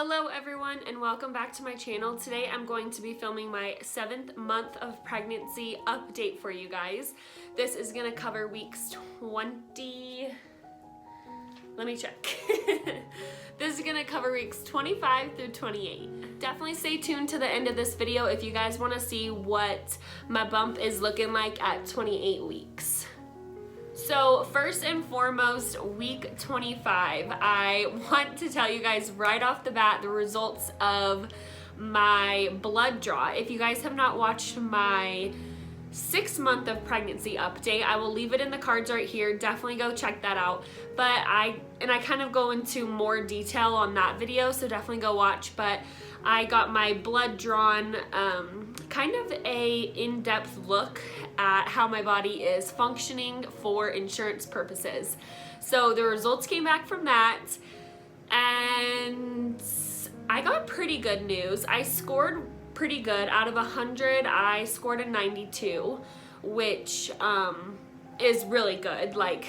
Hello everyone and welcome back to my channel. Today I'm going to be filming my 7th month of pregnancy update for you guys. This is going to cover weeks 20... Let me check. This is going to cover weeks 25 through 28. Definitely stay tuned to the end of this video if you guys want to see what my bump is looking like at 28 weeks. So first and foremost, week 25, I want to tell you guys right off the bat the results of my blood draw. If you guys have not watched my 6th month of pregnancy update, I will leave it in the cards right here. Definitely go check that out. But I kind of go into more detail on that video, so definitely go watch. But I got my blood drawn, kind of a in-depth look at how my body is functioning for insurance purposes. So the results came back from that, and I got pretty good news. I scored pretty good. Out of 100, I scored a 92, which is really good. Like,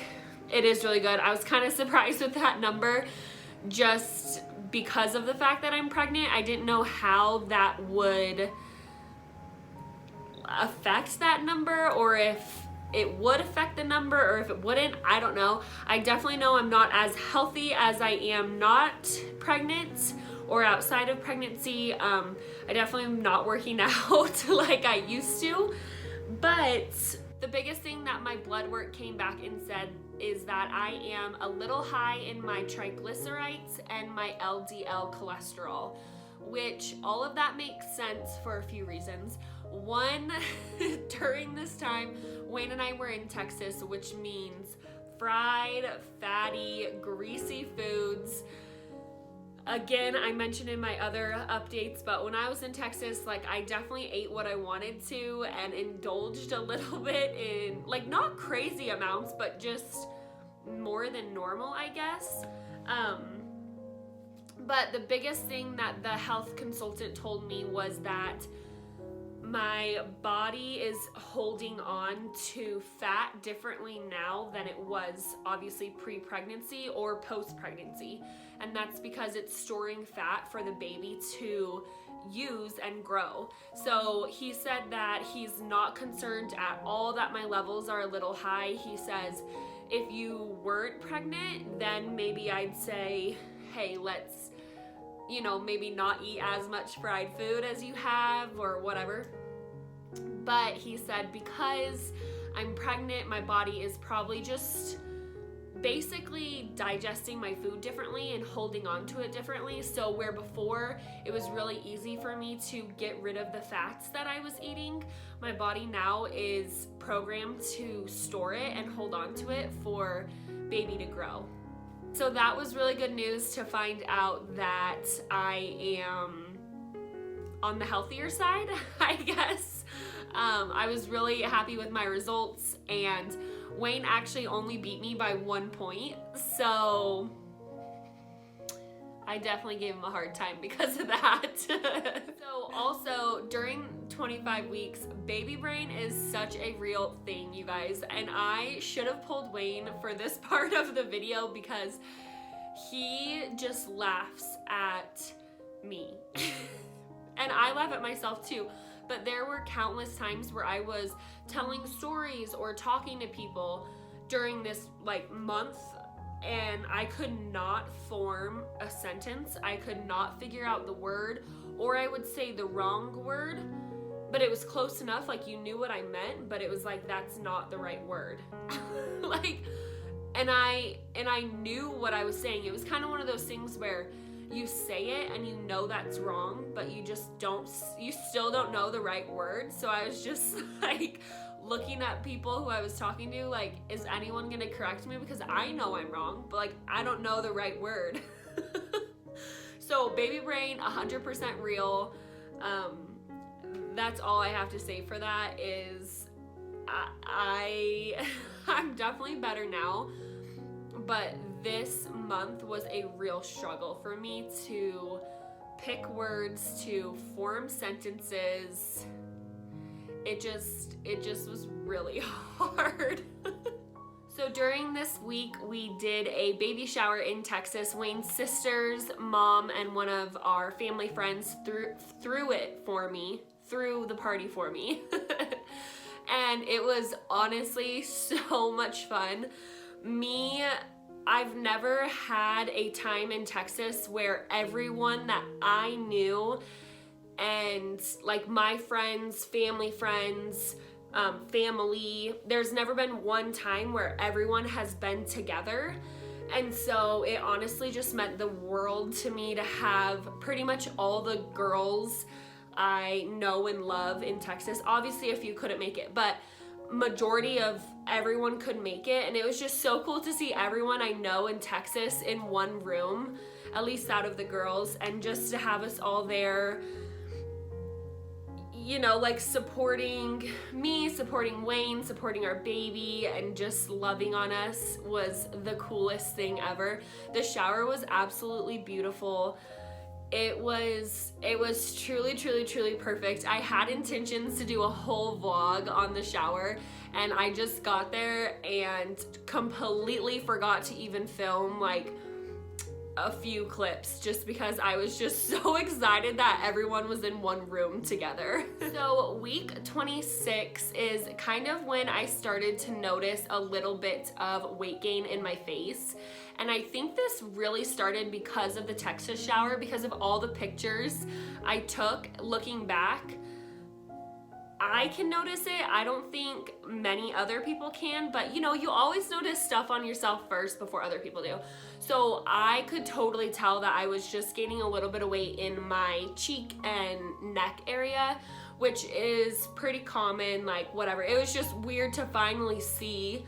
it is really good. I was kind of surprised with that number just because of the fact that I'm pregnant. I didn't know how that would affect that number, or if it would affect the number or if it wouldn't. I don't know. I definitely know I'm not as healthy as I am not pregnant or outside of pregnancy. I definitely am not working out like I used to. But the biggest thing that my blood work came back and said is that I am a little high in my triglycerides and my LDL cholesterol, which all of that makes sense for a few reasons. One, during this time, Wayne and I were in Texas, which means fried, fatty, greasy foods. Again, I mentioned in my other updates, but when I was in Texas, like, I definitely ate what I wanted to and indulged a little bit in, like, not crazy amounts, but just more than normal, I guess. But the biggest thing that the health consultant told me was that my body is holding on to fat differently now than it was obviously pre-pregnancy or post-pregnancy. And that's because it's storing fat for the baby to use and grow. So he said that he's not concerned at all that my levels are a little high. He says, if you weren't pregnant, then maybe I'd say, hey, let's, you know, maybe not eat as much fried food as you have or whatever. But he said because I'm pregnant, my body is probably just basically digesting my food differently and holding on to it differently. So where before it was really easy for me to get rid of the fats that I was eating, my body now is programmed to store it and hold on to it for baby to grow. So that was really good news to find out that I am on the healthier side, I guess. I was really happy with my results, and Wayne actually only beat me by 1 point, so I definitely gave him a hard time because of that. So also during 25 weeks, baby brain is such a real thing, you guys, and I should have pulled Wayne for this part of the video because he just laughs at me. And I laugh at myself too. But there were countless times where I was telling stories or talking to people during this like month, and I could not form a sentence. I could not figure out the word, or I would say the wrong word, but it was close enough, like you knew what I meant, but it was like, that's not the right word. Like, and I knew what I was saying. It was kind of one of those things where you say it and you know that's wrong, but you still don't know the right word. So I was just like looking at people who I was talking to, like, is anyone gonna correct me? Because I know I'm wrong, but like, I don't know the right word. So baby brain, 100% real. That's all I have to say for that is I'm definitely better now, but this month was a real struggle for me to pick words, to form sentences. It just was really hard. So So during this week, we did a baby shower in Texas. Wayne's sister's mom and one of our family friends threw the party for me. And it was honestly so much fun. I've never had a time in Texas where everyone that I knew and like my friends, family, there's never been one time where everyone has been together. And so it honestly just meant the world to me to have pretty much all the girls I know and love in Texas. Obviously a few couldn't make it, but majority of everyone could make it, and it was just so cool to see everyone I know in Texas in one room, at least out of the girls, and just to have us all there, you know, like supporting me, supporting Wayne, supporting our baby, and just loving on us was the coolest thing ever. The shower was absolutely beautiful. It was truly, truly, truly perfect. I had intentions to do a whole vlog on the shower, and I just got there and completely forgot to even film like a few clips just because I was just so excited that everyone was in one room together. So week 26 is kind of when I started to notice a little bit of weight gain in my face. And I think this really started because of the Texas shower, because of all the pictures I took looking back. I can notice it. I don't think many other people can, but you know, you always notice stuff on yourself first before other people do. So I could totally tell that I was just gaining a little bit of weight in my cheek and neck area, which is pretty common, like whatever. It was just weird to finally see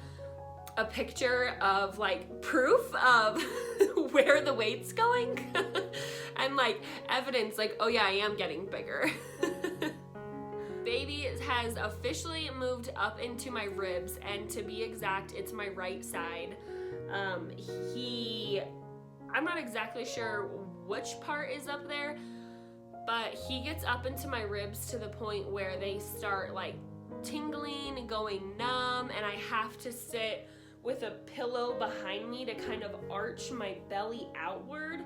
a picture of like proof of where the weight's going and like evidence like, oh yeah, I am getting bigger. Baby has officially moved up into my ribs, and to be exact, it's my right side. I'm not exactly sure which part is up there, but he gets up into my ribs to the point where they start like tingling and going numb, and I have to sit with a pillow behind me to kind of arch my belly outward.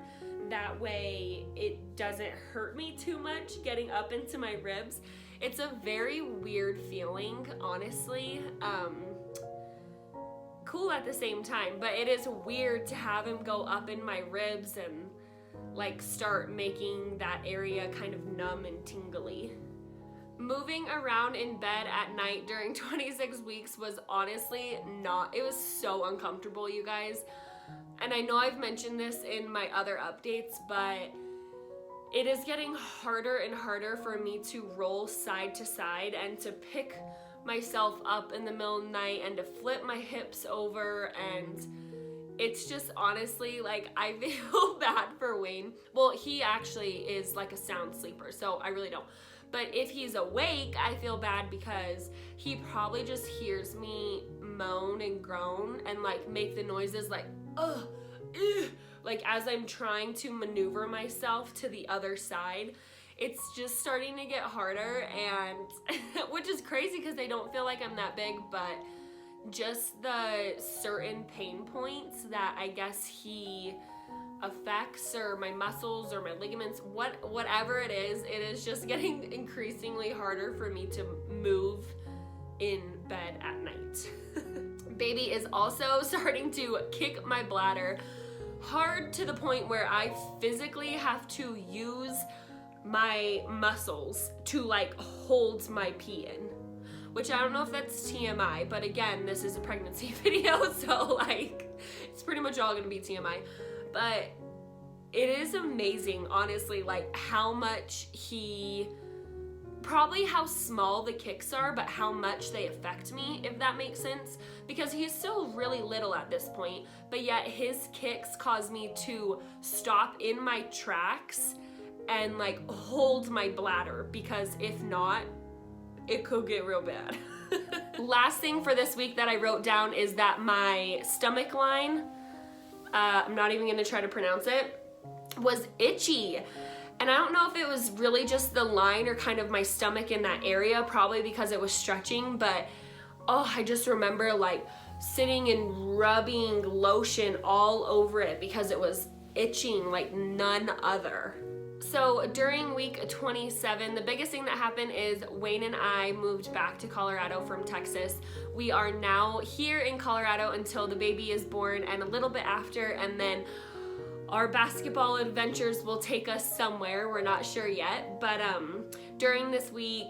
That way it doesn't hurt me too much getting up into my ribs. It's a very weird feeling, honestly. Cool at the same time, but it is weird to have him go up in my ribs and like start making that area kind of numb and tingly. Moving around in bed at night during 26 weeks was honestly it was so uncomfortable, you guys. And I know I've mentioned this in my other updates, but it is getting harder and harder for me to roll side to side and to pick myself up in the middle of the night and to flip my hips over, and it's just honestly like I feel bad for Wayne. Well, he actually is like a sound sleeper, so I really don't. But if he's awake, I feel bad because he probably just hears me moan and groan and like make the noises like, ugh, ugh, like as I'm trying to maneuver myself to the other side. It's just starting to get harder, and which is crazy because I don't feel like I'm that big, but just the certain pain points that I guess he affects, or my muscles or my ligaments, whatever it is just getting increasingly harder for me to move in bed at night. Baby is also starting to kick my bladder hard to the point where I physically have to use my muscles to like hold my pee in, which I don't know if that's TMI, but again, this is a pregnancy video, so like it's pretty much all gonna be TMI. But it is amazing, honestly, like how much probably how small the kicks are, but how much they affect me, if that makes sense, because he's still really little at this point, but yet his kicks cause me to stop in my tracks and like hold my bladder, because if not, it could get real bad. Last thing for this week that I wrote down is that my stomach line, I'm not even gonna try to pronounce it, was itchy. And I don't know if it was really just the line or kind of my stomach in that area, probably because it was stretching, but oh, I just remember like sitting and rubbing lotion all over it because it was itching like none other. So during week 27, the biggest thing that happened is Wayne and I moved back to Colorado from Texas. We are now here in Colorado until the baby is born and a little bit after, and then our basketball adventures will take us somewhere. We're not sure yet, but during this week,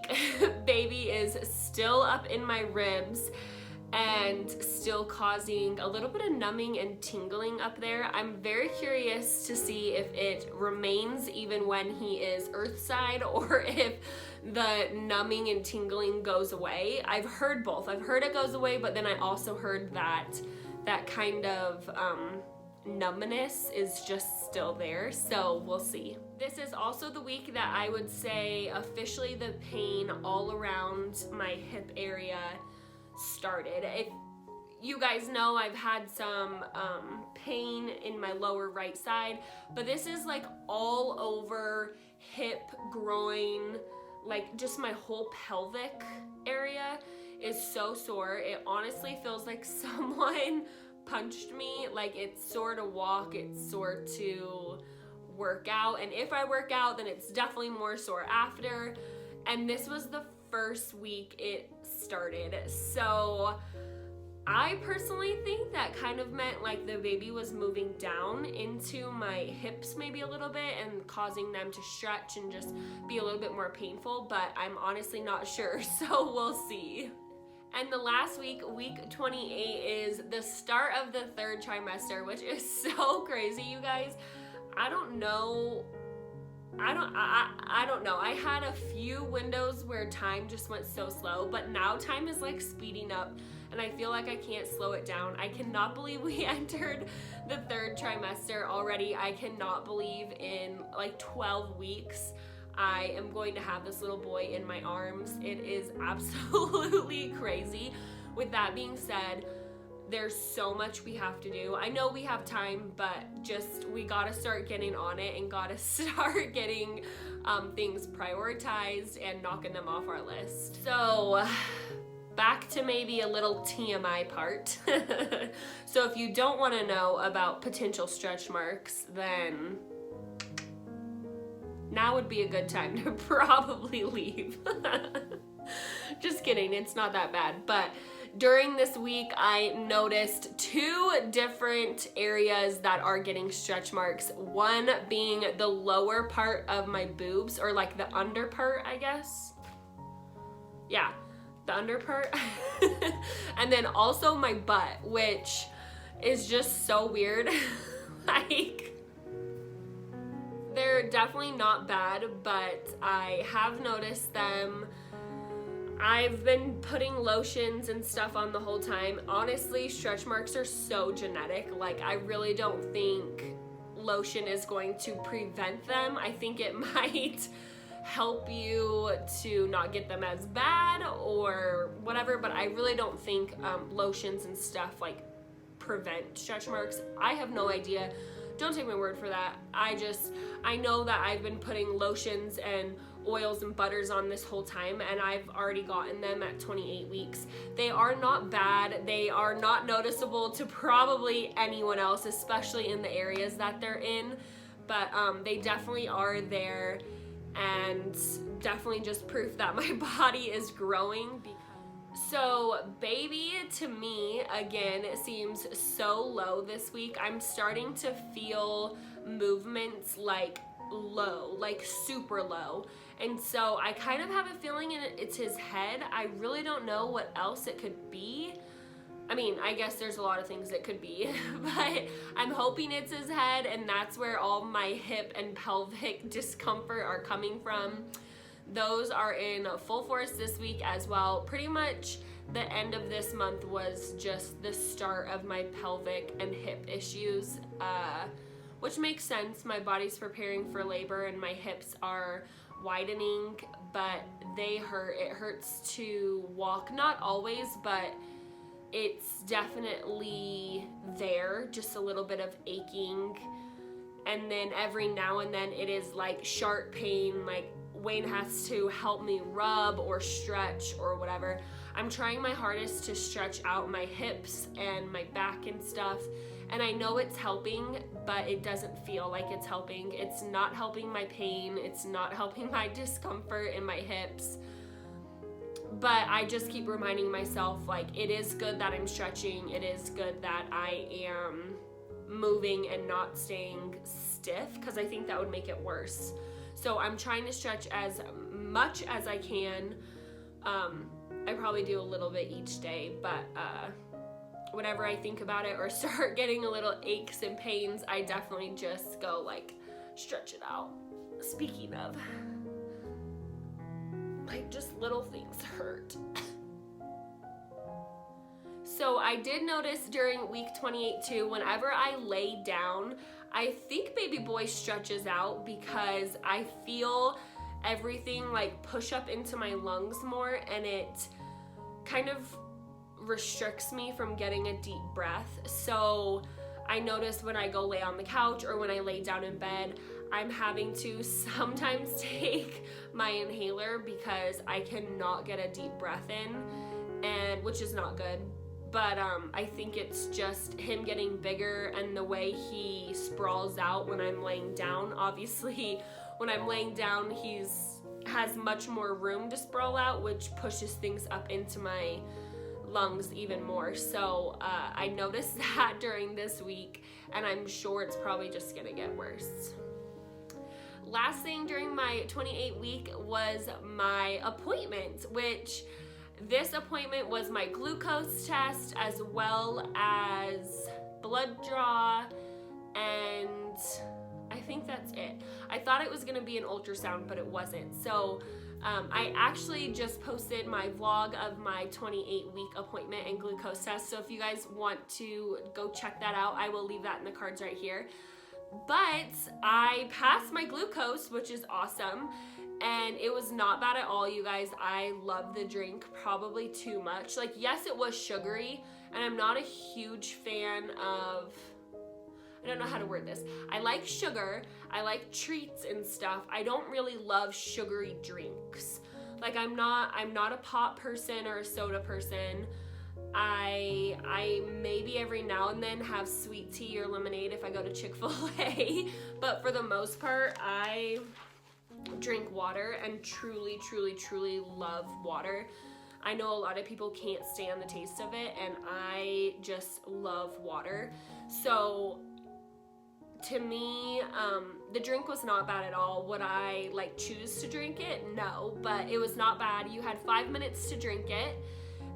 baby is still up in my ribs and still causing a little bit of numbing and tingling up there. I'm very curious to see if it remains even when he is earthside, or if the numbing and tingling goes away. I've heard both. I've heard it goes away, but then I also heard that that kind of numbness is just still there, so we'll see. This is also the week that I would say officially the pain all around my hip area started. If you guys know, I've had some pain in my lower right side, but this is like all over hip, groin, like just my whole pelvic area is so sore. It honestly feels like someone punched me. Like, it's sore to walk, it's sore to work out, and if I work out, then it's definitely more sore after. And this was the first week it started, so I personally think that kind of meant like the baby was moving down into my hips maybe a little bit and causing them to stretch and just be a little bit more painful, but I'm honestly not sure, so we'll see. And the last week, week 28, is the start of the third trimester, which is so crazy, you guys. I don't know. I don't know. I had a few windows where time just went so slow, but now time is like speeding up and I feel like I can't slow it down. I cannot believe we entered the third trimester already. I cannot believe in like 12 weeks I am going to have this little boy in my arms. It is absolutely crazy. With that being said, there's so much we have to do. I know we have time, but just we gotta start getting on it and gotta start getting things prioritized and knocking them off our list. So back to maybe a little TMI part. So if you don't want to know about potential stretch marks, then now would be a good time to probably leave. Just kidding, it's not that bad. But during this week, I noticed 2 different areas that are getting stretch marks. One being the lower part of my boobs, or like the under part, I guess. Yeah, the under part. And then also my butt, which is just so weird. Like, they're definitely not bad, but I have noticed them. I've been putting lotions and stuff on the whole time. Honestly, stretch marks are so genetic. Like, I really don't think lotion is going to prevent them. I think it might help you to not get them as bad or whatever, but I really don't think lotions and stuff like prevent stretch marks. I have no idea. Don't take my word for that. I know that I've been putting lotions and oils and butters on this whole time, and I've already gotten them at 28 weeks. They are not bad. They are not noticeable to probably anyone else, especially in the areas that they're in, but they definitely are there, and definitely just proof that my body is growing. So baby, to me, again, it seems so low this week. I'm starting to feel movements like low, like super low. And so I kind of have a feeling it's his head. I really don't know what else it could be. I mean, I guess there's a lot of things it could be, but I'm hoping it's his head, and that's where all my hip and pelvic discomfort are coming from. Those are in full force this week as well. Pretty much the end of this month was just the start of my pelvic and hip issues, which makes sense. My body's preparing for labor and my hips are widening, but they hurt. It hurts to walk. Not always, but it's definitely there, just a little bit of aching. And then every now and then it is like sharp pain, like Wayne has to help me rub or stretch or whatever. I'm trying my hardest to stretch out my hips and my back and stuff, and I know it's helping, but it doesn't feel like it's helping. It's not helping my pain. It's not helping my discomfort in my hips. But I just keep reminding myself, like, it is good that I'm stretching. It is good that I am moving and not staying stiff, because I think that would make it worse. So I'm trying to stretch as much as I can. I probably do a little bit each day, but whenever I think about it or start getting a little aches and pains, I definitely just go like, stretch it out. Speaking of, like, just little things hurt. So I did notice during week 28 too, whenever I lay down, I think baby boy stretches out because I feel everything like push up into my lungs more, and it kind of restricts me from getting a deep breath. So I notice when I go lay on the couch or when I lay down in bed, I'm having to sometimes take my inhaler because I cannot get a deep breath in, and which is not good. But I think it's just him getting bigger and the way he sprawls out when I'm laying down. Obviously, when I'm laying down, has much more room to sprawl out, which pushes things up into my lungs even more. So I noticed that during this week, and I'm sure it's probably just gonna get worse. Last thing during my 28 week was my appointment, which this appointment was my glucose test as well as blood draw, and I think that's it. I thought it was gonna be an ultrasound, but it wasn't. So I actually just posted my vlog of my 28-week appointment and glucose test. So if you guys want to go check that out, I will leave that in the cards right here. But I passed my glucose, which is awesome. And it was not bad at all, you guys. I love the drink, probably too much. Like, yes, it was sugary, and I'm not a huge fan of, I don't know how to word this. I like sugar, I like treats and stuff. I don't really love sugary drinks. Like, I'm not a pop person or a soda person. I maybe every now and then have sweet tea or lemonade if I go to Chick-fil-A, but for the most part, I drink water and truly, truly, truly love water. I know a lot of people can't stand the taste of it, and I just love water. So to me, the drink was not bad at all. Would I like choose to drink it? No, but it was not bad. You had 5 minutes to drink it,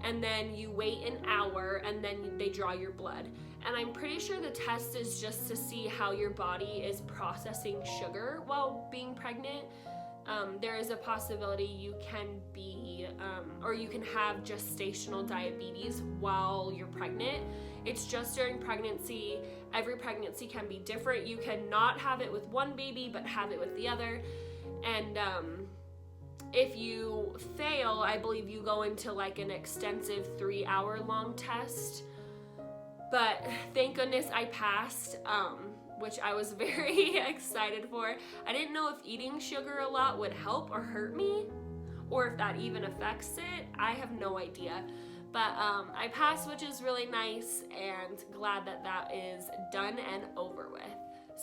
and then you wait an hour, and then they draw your blood. And I'm pretty sure the test is just to see how your body is processing sugar while being pregnant. There is a possibility you can be, or you can have gestational diabetes while you're pregnant. It's just during pregnancy. Every pregnancy can be different. You cannot have it with one baby, but have it with the other. And if you fail, I believe you go into like an extensive 3-hour long test. But thank goodness I passed, which I was very excited for. I didn't know if eating sugar a lot would help or hurt me, or if that even affects it. I have no idea. But I passed, which is really nice, and glad that that is done and over with.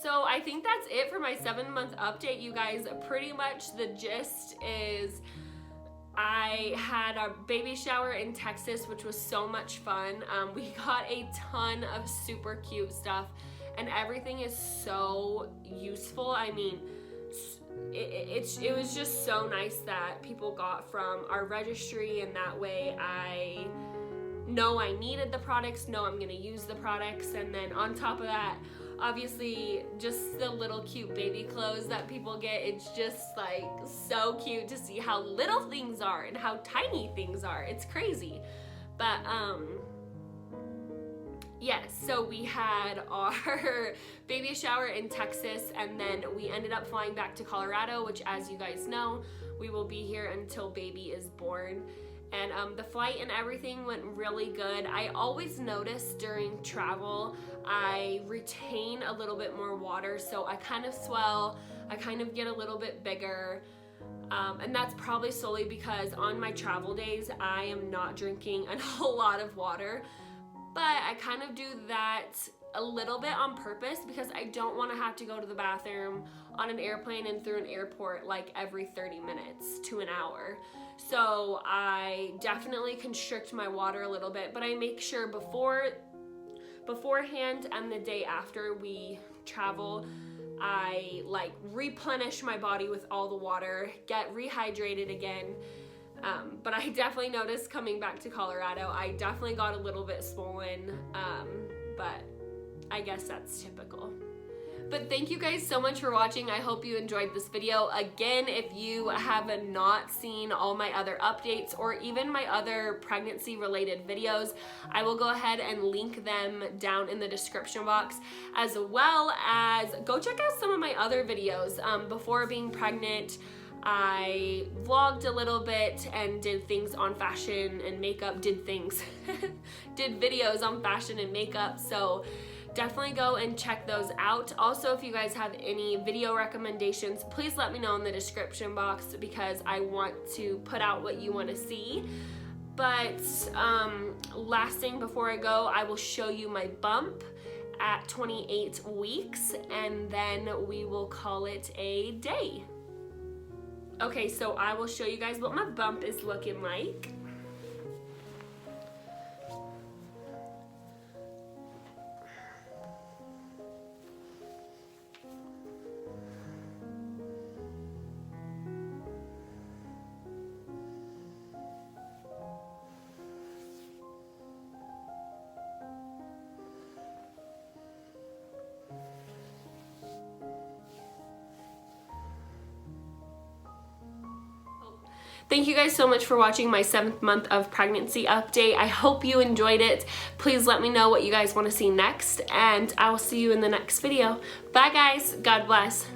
So I think that's it for my 7-month update, you guys. Pretty much the gist is I had a baby shower in Texas, which was so much fun. We got a ton of super cute stuff, and everything is so useful. I mean, it was just so nice that people got from our registry, and that way I know I needed the products, know I'm gonna use the products, and then on top of that, obviously just the little cute baby clothes that people get. It's just like so cute to see how little things are and how tiny things are. It's crazy. But yes, so we had our baby shower in Texas, and then we ended up flying back to Colorado, which, as you guys know, we will be here until baby is born. And the flight and everything went really good. I always notice during travel, I retain a little bit more water, so I kind of swell, I kind of get a little bit bigger. And that's probably solely because on my travel days, I am not drinking a whole lot of water, but I kind of do that a little bit on purpose because I don't want to have to go to the bathroom on an airplane and through an airport like every 30 minutes to an hour. So I definitely constrict my water a little bit, but I make sure beforehand and the day after we travel, I like replenish my body with all the water, get rehydrated again. But I definitely noticed coming back to Colorado, I definitely got a little bit swollen, but I guess that's typical. But thank you guys so much for watching. I hope you enjoyed this video. Again, if you have not seen all my other updates or even my other pregnancy related videos, I will go ahead and link them down in the description box, as well as go check out some of my other videos. Before being pregnant, I vlogged a little bit and did things on fashion and makeup, did videos on fashion and makeup, so definitely go and check those out. Also, if you guys have any video recommendations, please let me know in the description box because I want to put out what you want to see. But last thing before I go, I will show you my bump at 28 weeks and then we will call it a day. Okay, so I will show you guys what my bump is looking like. Thank you guys so much for watching my 7th month of pregnancy update. I hope you enjoyed it. Please let me know what you guys want to see next, and I will see you in the next video. Bye guys. God bless.